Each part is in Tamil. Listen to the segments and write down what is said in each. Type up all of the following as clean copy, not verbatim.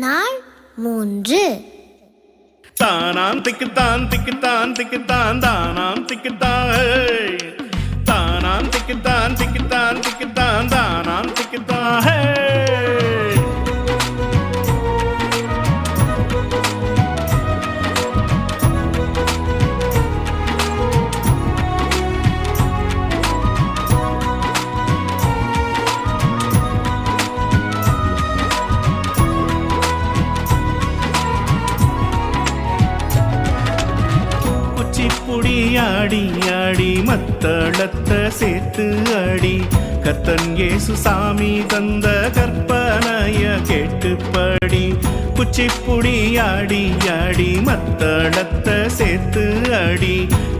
நாள் 3. தானாம் திக்குத்தான் திக்குத்தான் திக்குத்தான் தானாம் திக்குத்தான் தானாம் திக்குத்தான் திக்குத்தான் திக்குத்தான் தானாம் திக்குத்தான் குச்சிப்புடி ஆடி ஆடி மத்தளத்தை சேர்த்து ஆடி கர்த்தன் இயேசு சாமி தந்த கற்பனைய கேட்டுப்படி. குச்சிப்புடி ஆடி ஆடி மத்தளத்தை சேர்த்து ஆடி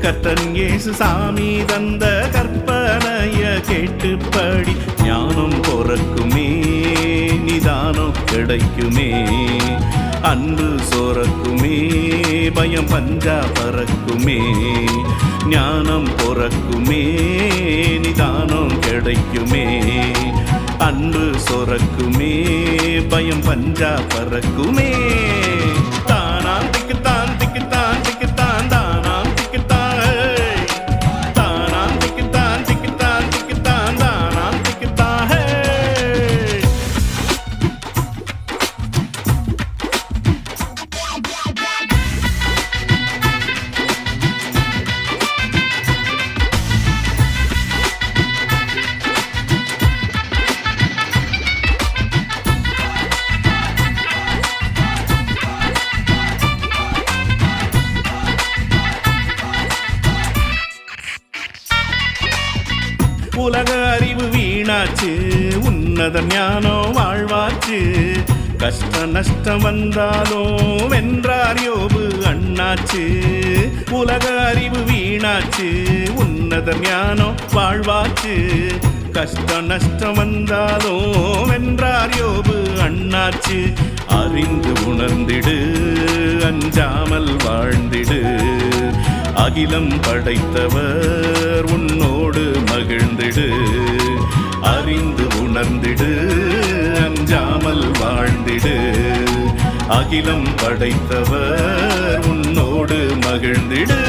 கர்த்தன் இயேசு சாமி தந்த கற்பனைய கேட்டுப்படி. ஞானம் பொறக்குமே நிதானம் கிடைக்குமே அன்பு சோரக்குமே பயம் பஞ்சா பறக்குமே. ஞானம் பொறக்குமே நிதானம் கிடைக்குமே அன்பு சோரக்குமே பயம் பஞ்சா பறக்குமே. தானாம் திக்குத்தான் திக்குத்தான் திக்குத்தான் தானாம் திக்குத்தான் தானாம் திக்குத்தான் திக்குத்தான் திக்குத்தான் தானாம் திக்குத்தான். உலக அறிவு வீணாச்சு உன்னத ஞானம் வாழ்வாச்சு. கஷ்ட நஷ்டம் வந்தாலும் வென்றார் யோபு அண்ணாச்சு. உலக அறிவு வீணாச்சு உன்னத ஞானம் வாழ்வாச்சு. கஷ்ட நஷ்டம் வந்தாலும் வென்றார் யோபு அண்ணாச்சு. அறிந்து உணர்ந்திடு அஞ்சாமல் வாழ்ந்திடு அகிலம் படைத்தவர் உன்னோடு மகிழ்ந்திடு. அறிந்து உணர்ந்திடு அஞ்சாமல் வாழ்ந்திடு அகிலம் படைத்தவர் உன்னோடு மகிழ்ந்திடு.